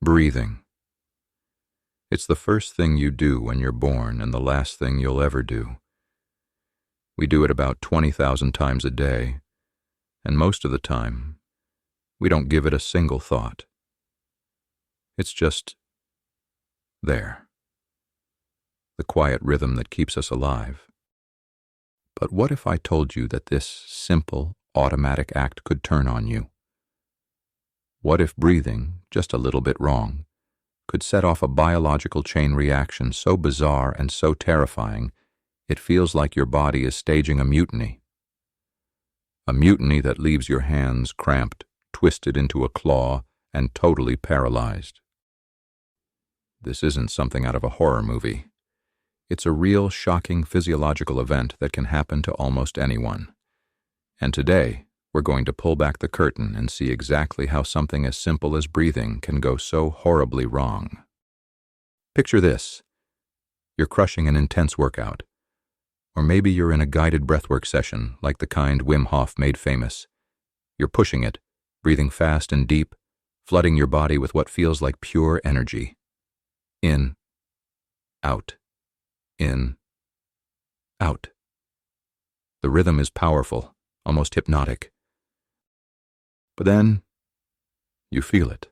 Breathing. It's the first thing you do when you're born and the last thing you'll ever do. We do it about 20,000 times a day, and most of the time, we don't give it a single thought. It's just there. The quiet rhythm that keeps us alive. But what if I told you that this simple, automatic act could turn on you? What if breathing, just a little bit wrong, could set off a biological chain reaction so bizarre and so terrifying, it feels like your body is staging a mutiny? A mutiny that leaves your hands cramped, twisted into a claw, and totally paralyzed. This isn't something out of a horror movie. It's a real, shocking physiological event that can happen to almost anyone. And today, we're going to pull back the curtain and see exactly how something as simple as breathing can go so horribly wrong. Picture this. You're crushing an intense workout. Or maybe you're in a guided breathwork session like the kind Wim Hof made famous. You're pushing it, breathing fast and deep, flooding your body with what feels like pure energy. In, out, in, out. The rhythm is powerful, almost hypnotic. But then, you feel it.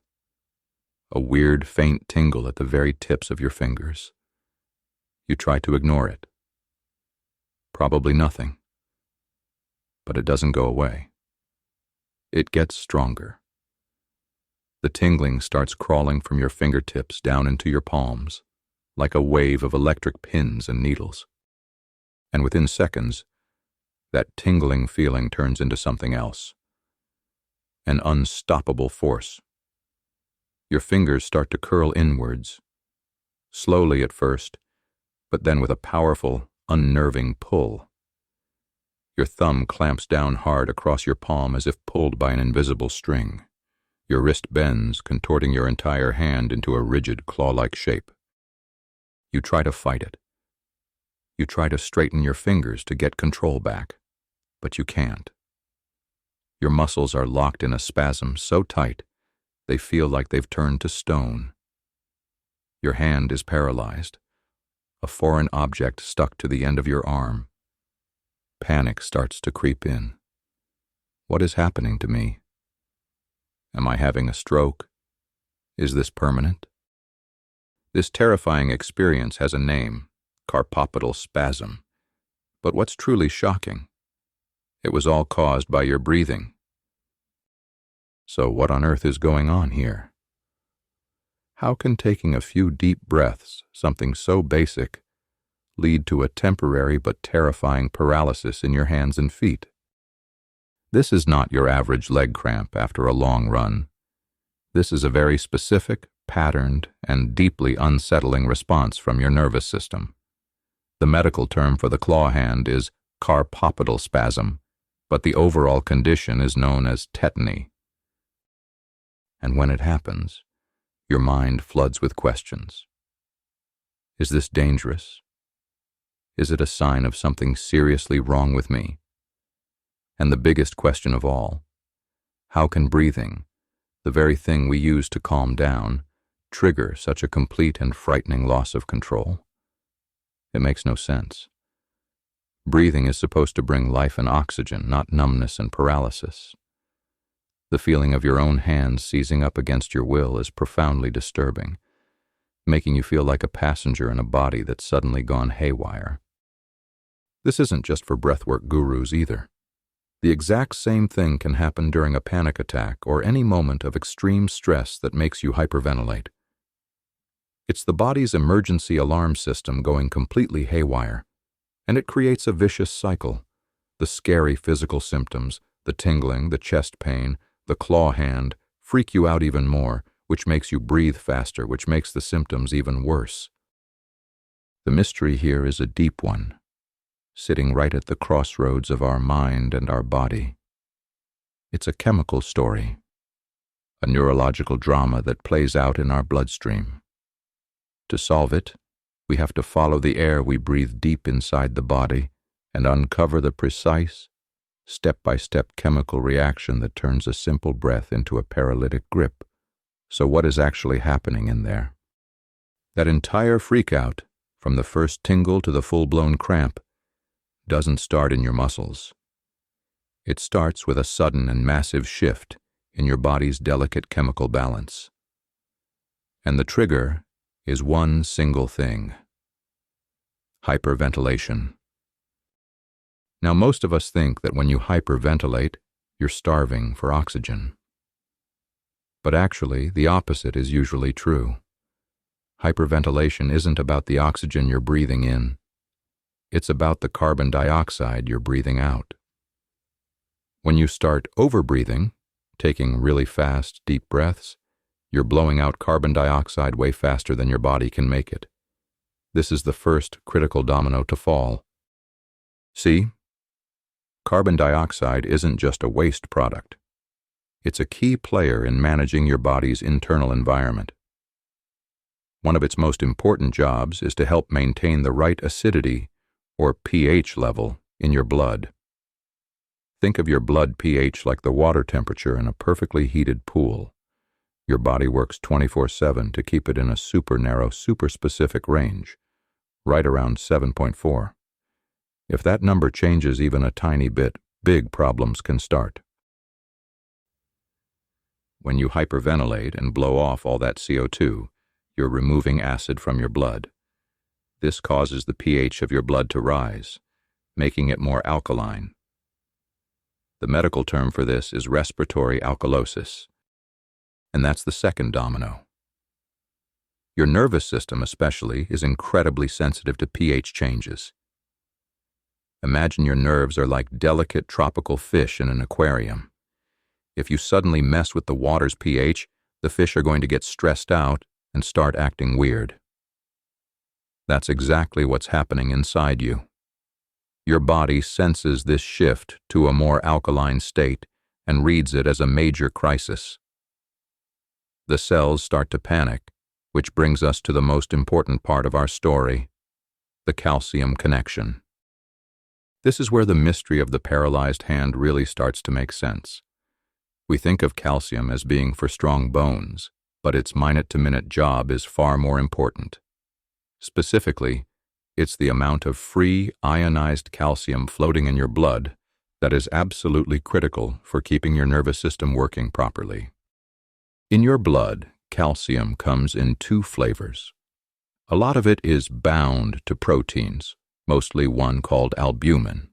A weird, faint tingle at the very tips of your fingers. You try to ignore it. Probably nothing. But it doesn't go away. It gets stronger. The tingling starts crawling from your fingertips down into your palms, like a wave of electric pins and needles. And within seconds, that tingling feeling turns into something else. An unstoppable force. Your fingers start to curl inwards, slowly at first, but then with a powerful, unnerving pull. Your thumb clamps down hard across your palm as if pulled by an invisible string. Your wrist bends, contorting your entire hand into a rigid, claw-like shape. You try to fight it. You try to straighten your fingers to get control back, but you can't. Your muscles are locked in a spasm so tight, they feel like they've turned to stone. Your hand is paralyzed, a foreign object stuck to the end of your arm. Panic starts to creep in. What is happening to me? Am I having a stroke? Is this permanent? This terrifying experience has a name, Carpopedal spasm. But what's truly shocking? It was all caused by your breathing. So what on earth is going on here? How can taking a few deep breaths, something so basic, lead to a temporary but terrifying paralysis in your hands and feet? This is not your average leg cramp after a long run. This is a very specific, patterned, and deeply unsettling response from your nervous system. The medical term for the claw hand is Carpopedal spasm, but the overall condition is known as tetany. And when it happens, your mind floods with questions. Is this dangerous? Is it a sign of something seriously wrong with me? And the biggest question of all, how can breathing, the very thing we use to calm down, trigger such a complete and frightening loss of control? It makes no sense. Breathing is supposed to bring life and oxygen, not numbness and paralysis. The feeling of your own hands seizing up against your will is profoundly disturbing, making you feel like a passenger in a body that's suddenly gone haywire. This isn't just for breathwork gurus either. The exact same thing can happen during a panic attack or any moment of extreme stress that makes you hyperventilate. It's the body's emergency alarm system going completely haywire, and it creates a vicious cycle. The scary physical symptoms, the tingling, the chest pain, the claw hand, freak you out even more, which makes you breathe faster, which makes the symptoms even worse. The mystery here is a deep one, sitting right at the crossroads of our mind and our body. It's a chemical story, a neurological drama that plays out in our bloodstream. To solve it, we have to follow the air we breathe deep inside the body and uncover the precise, step-by-step chemical reaction that turns a simple breath into a paralytic grip, So what is actually happening in there? That entire freakout, from the first tingle to the full-blown cramp, doesn't start in your muscles. It starts with a sudden and massive shift in your body's delicate chemical balance. And the trigger is one single thing: hyperventilation. Now, most of us think that when you hyperventilate, you're starving for oxygen. But actually, the opposite is usually true. Hyperventilation isn't about the oxygen you're breathing in. It's about the carbon dioxide you're breathing out. When you start overbreathing, taking really fast, deep breaths, you're blowing out carbon dioxide way faster than your body can make it. This is the first critical domino to fall. See? Carbon dioxide isn't just a waste product. It's a key player in managing your body's internal environment. One of its most important jobs is to help maintain the right acidity, or pH level, in your blood. Think of your blood pH like the water temperature in a perfectly heated pool. Your body works 24/7 to keep it in a super narrow, super specific range, right around 7.4. If that number changes even a tiny bit, big problems can start. When you hyperventilate and blow off all that CO2, you're removing acid from your blood. This causes the pH of your blood to rise, making it more alkaline. The medical term for this is respiratory alkalosis, and that's the second domino. Your nervous system, especially, is incredibly sensitive to pH changes. Imagine your nerves are like delicate tropical fish in an aquarium. If you suddenly mess with the water's pH, the fish are going to get stressed out and start acting weird. That's exactly what's happening inside you. Your body senses this shift to a more alkaline state and reads it as a major crisis. The cells start to panic, which brings us to the most important part of our story: the calcium connection. This is where the mystery of the paralyzed hand really starts to make sense. We think of calcium as being for strong bones, but its minute-to-minute job is far more important. Specifically, it's the amount of free ionized calcium floating in your blood that is absolutely critical for keeping your nervous system working properly. In your blood, calcium comes in two flavors. A lot of it is bound to proteins, mostly one called albumin.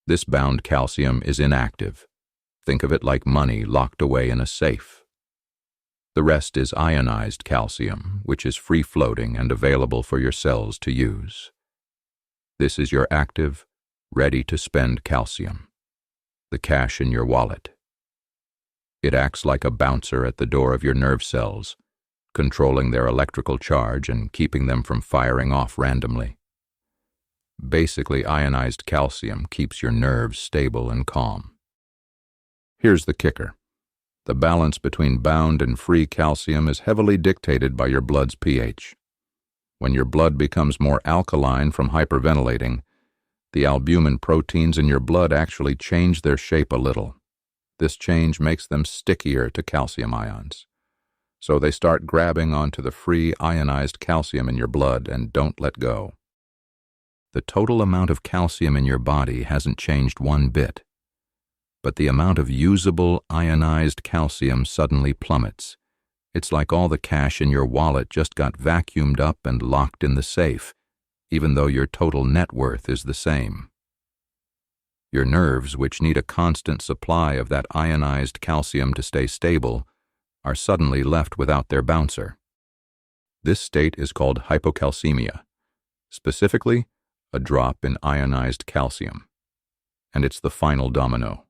This bound calcium is inactive. Think of it like money locked away in a safe. The rest is ionized calcium, which is free-floating and available for your cells to use. This is your active, ready-to-spend calcium, the cash in your wallet. It acts like a bouncer at the door of your nerve cells, controlling their electrical charge and keeping them from firing off randomly. Basically, ionized calcium keeps your nerves stable and calm. Here's the kicker. The balance between bound and free calcium is heavily dictated by your blood's pH. When your blood becomes more alkaline from hyperventilating, the albumin proteins in your blood actually change their shape a little. This change makes them stickier to calcium ions. So they start grabbing onto the free ionized calcium in your blood and don't let go. The total amount of calcium in your body hasn't changed one bit, but the amount of usable ionized calcium suddenly plummets. It's like all the cash in your wallet just got vacuumed up and locked in the safe, even though your total net worth is the same. Your nerves, which need a constant supply of that ionized calcium to stay stable, are suddenly left without their bouncer. This state is called hypocalcemia, specifically a drop in ionized calcium. And it's the final domino.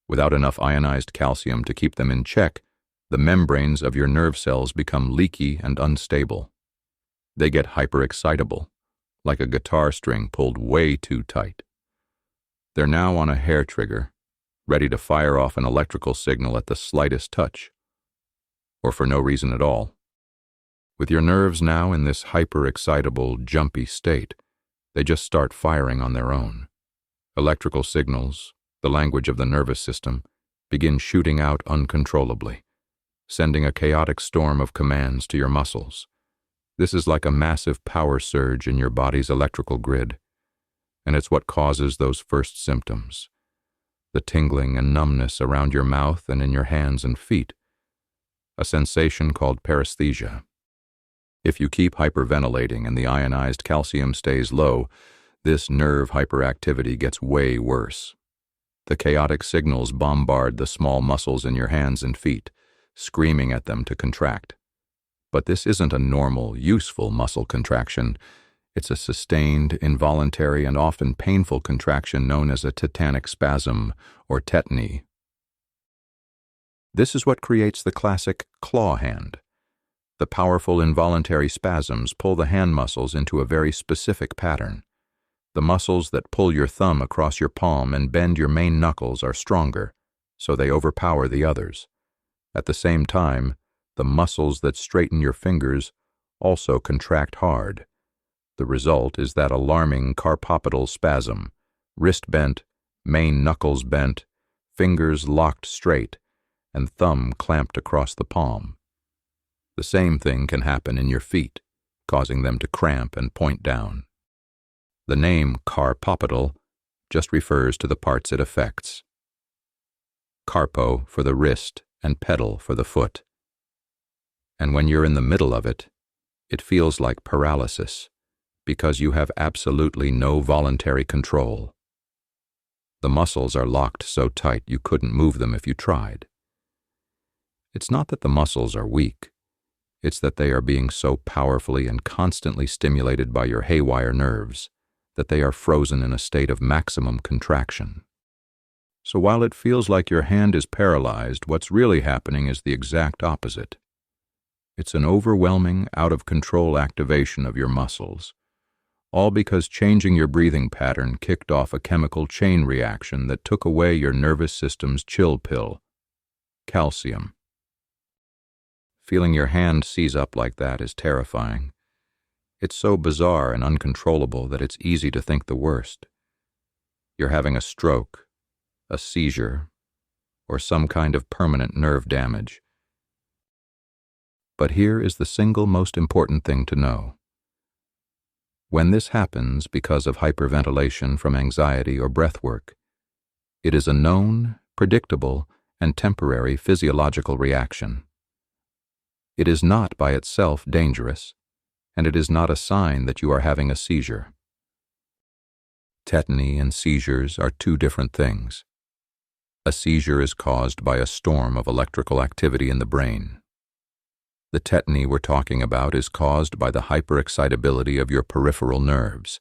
Without enough ionized calcium to keep them in check, the membranes of your nerve cells become leaky and unstable. They get hyperexcitable, like a guitar string pulled way too tight. They're now on a hair trigger, ready to fire off an electrical signal at the slightest touch, or for no reason at all. With your nerves now in this hyperexcitable, jumpy state, they just start firing on their own. Electrical signals, the language of the nervous system, begin shooting out uncontrollably, sending a chaotic storm of commands to your muscles. This is like a massive power surge in your body's electrical grid, and it's what causes those first symptoms, the tingling and numbness around your mouth and in your hands and feet, a sensation called paresthesia. If you keep hyperventilating and the ionized calcium stays low, this nerve hyperactivity gets way worse. The chaotic signals bombard the small muscles in your hands and feet, screaming at them to contract. But this isn't a normal, useful muscle contraction. It's a sustained, involuntary, and often painful contraction known as a tetanic spasm or tetany. This is what creates the classic claw hand. The powerful involuntary spasms pull the hand muscles into a very specific pattern. The muscles that pull your thumb across your palm and bend your main knuckles are stronger, so they overpower the others. At the same time, the muscles that straighten your fingers also contract hard. The result is that alarming carpopedal spasm, wrist bent, main knuckles bent, fingers locked straight, and thumb clamped across the palm. The same thing can happen in your feet, causing them to cramp and point down. The name Carpopedal just refers to the parts it affects. Carpo for the wrist and pedal for the foot. And when you're in the middle of it, it feels like paralysis, because you have absolutely no voluntary control. The muscles are locked so tight you couldn't move them if you tried. It's not that the muscles are weak, it's that they are being so powerfully and constantly stimulated by your haywire nerves that they are frozen in a state of maximum contraction. So while it feels like your hand is paralyzed, what's really happening is the exact opposite. It's an overwhelming, out-of-control activation of your muscles, all because changing your breathing pattern kicked off a chemical chain reaction that took away your nervous system's chill pill, calcium. Feeling your hand seize up like that is terrifying. It's so bizarre and uncontrollable that it's easy to think the worst. You're having a stroke, a seizure, or some kind of permanent nerve damage. But here is the single most important thing to know. When this happens because of hyperventilation from anxiety or breathwork, it is a known, predictable, and temporary physiological reaction. It is not by itself dangerous, and it is not a sign that you are having a seizure. Tetany and seizures are two different things. A seizure is caused by a storm of electrical activity in the brain. The tetany we're talking about is caused by the hyperexcitability of your peripheral nerves,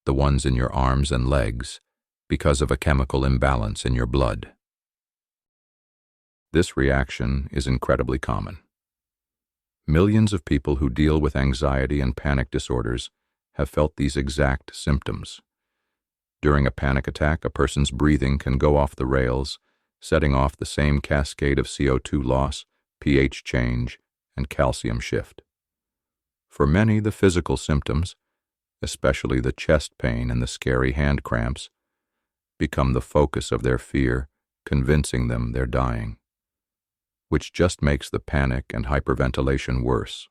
the ones in your arms and legs, because of a chemical imbalance in your blood. This reaction is incredibly common. Millions of people who deal with anxiety and panic disorders have felt these exact symptoms. During a panic attack, a person's breathing can go off the rails, setting off the same cascade of CO2 loss, pH change, and calcium shift. For many, the physical symptoms, especially the chest pain and the scary hand cramps, become the focus of their fear, convincing them they're dying, which just makes the panic and hyperventilation worse.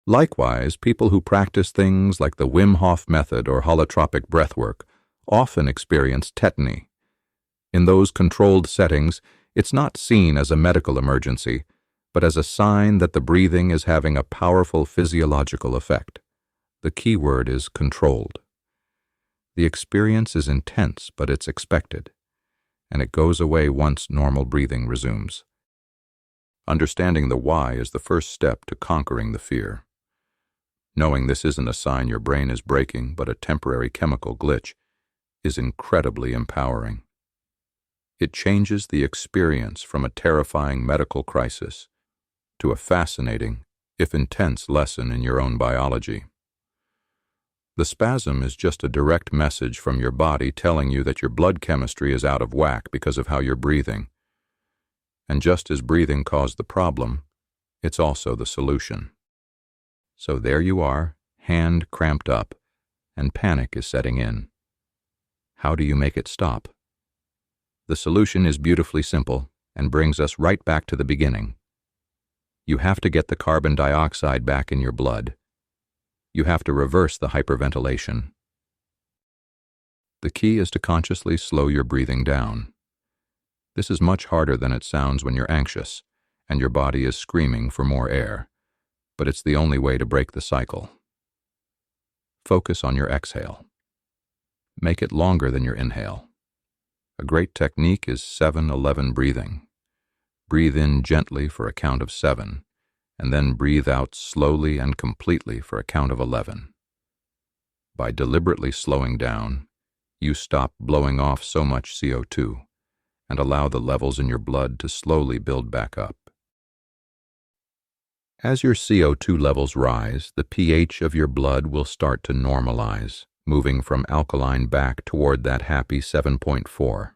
Likewise, people who practice things like the Wim Hof method or holotropic breathwork often experience tetany. In those controlled settings, it's not seen as a medical emergency, but as a sign that the breathing is having a powerful physiological effect. The key word is controlled. The experience is intense, but it's expected, and it goes away once normal breathing resumes. Understanding the why is the first step to conquering the fear. Knowing this isn't a sign your brain is breaking, but a temporary chemical glitch, is incredibly empowering. It changes the experience from a terrifying medical crisis to a fascinating, if intense, lesson in your own biology. The spasm is just a direct message from your body telling you that your blood chemistry is out of whack because of how you're breathing. And just as breathing caused the problem, it's also the solution. So there you are, hand cramped up, and panic is setting in. How do you make it stop? The solution is beautifully simple and brings us right back to the beginning. You have to get the carbon dioxide back in your blood. You have to reverse the hyperventilation. The key is to consciously slow your breathing down. This is much harder than it sounds when you're anxious and your body is screaming for more air, but it's the only way to break the cycle. Focus on your exhale. Make it longer than your inhale. A great technique is 7-11 breathing. Breathe in gently for a count of 7, and then breathe out slowly and completely for a count of 11. By deliberately slowing down, you stop blowing off so much CO2 and allow the levels in your blood to slowly build back up. As your CO2 levels rise, the pH of your blood will start to normalize, moving from alkaline back toward that happy 7.4.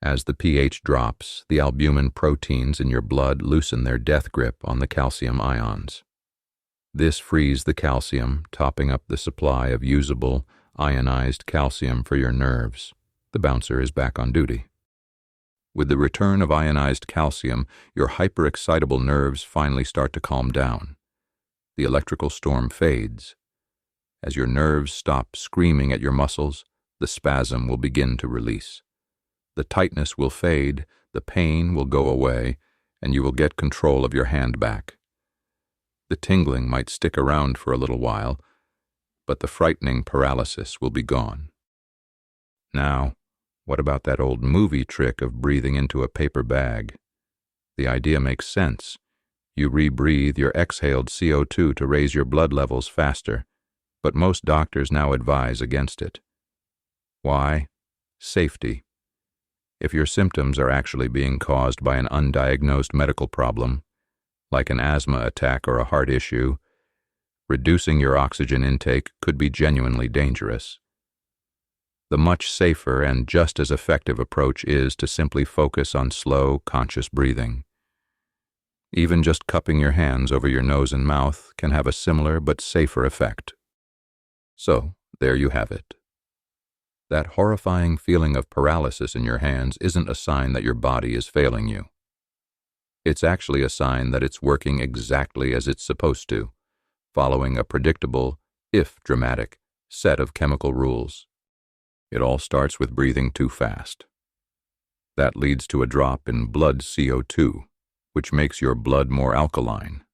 As the pH drops, the albumin proteins in your blood loosen their death grip on the calcium ions. This frees the calcium, topping up the supply of usable, ionized calcium for your nerves. The bouncer is back on duty. With the return of ionized calcium, your hyperexcitable nerves finally start to calm down. The electrical storm fades. As your nerves stop screaming at your muscles, the spasm will begin to release. The tightness will fade, the pain will go away, and you will get control of your hand back. The tingling might stick around for a little while, but the frightening paralysis will be gone. Now, what about that old movie trick of breathing into a paper bag? The idea makes sense. You rebreathe your exhaled CO2 to raise your blood levels faster, but most doctors now advise against it. Why? Safety. If your symptoms are actually being caused by an undiagnosed medical problem, like an asthma attack or a heart issue, reducing your oxygen intake could be genuinely dangerous. The much safer and just as effective approach is to simply focus on slow, conscious breathing. Even just cupping your hands over your nose and mouth can have a similar but safer effect. So, there you have it. That horrifying feeling of paralysis in your hands isn't a sign that your body is failing you. It's actually a sign that it's working exactly as it's supposed to, following a predictable, if dramatic, set of chemical rules. It all starts with breathing too fast. That leads to a drop in blood CO2, which makes your blood more alkaline.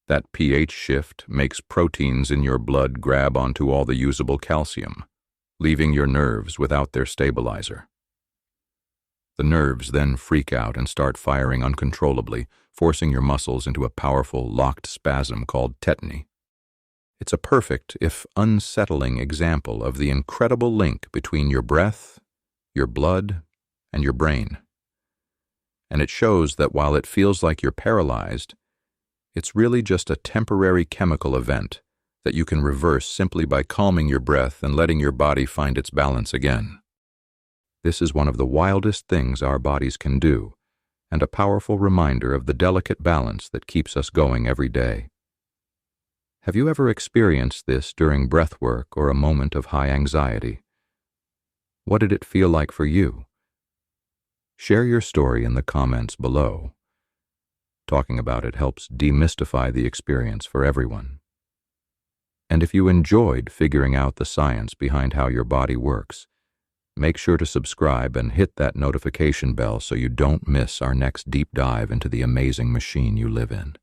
That pH shift makes proteins in your blood grab onto all the usable calcium, leaving your nerves without their stabilizer. The nerves then freak out and start firing uncontrollably, forcing your muscles into a powerful, locked spasm called tetany. It's a perfect, if unsettling, example of the incredible link between your breath, your blood, and your brain. And it shows that while it feels like you're paralyzed, it's really just a temporary chemical event that you can reverse simply by calming your breath and letting your body find its balance again. This is one of the wildest things our bodies can do, and a powerful reminder of the delicate balance that keeps us going every day. Have you ever experienced this during breathwork or a moment of high anxiety? What did it feel like for you? Share your story in the comments below. Talking about it helps demystify the experience for everyone. And if you enjoyed figuring out the science behind how your body works, make sure to subscribe and hit that notification bell so you don't miss our next deep dive into the amazing machine you live in.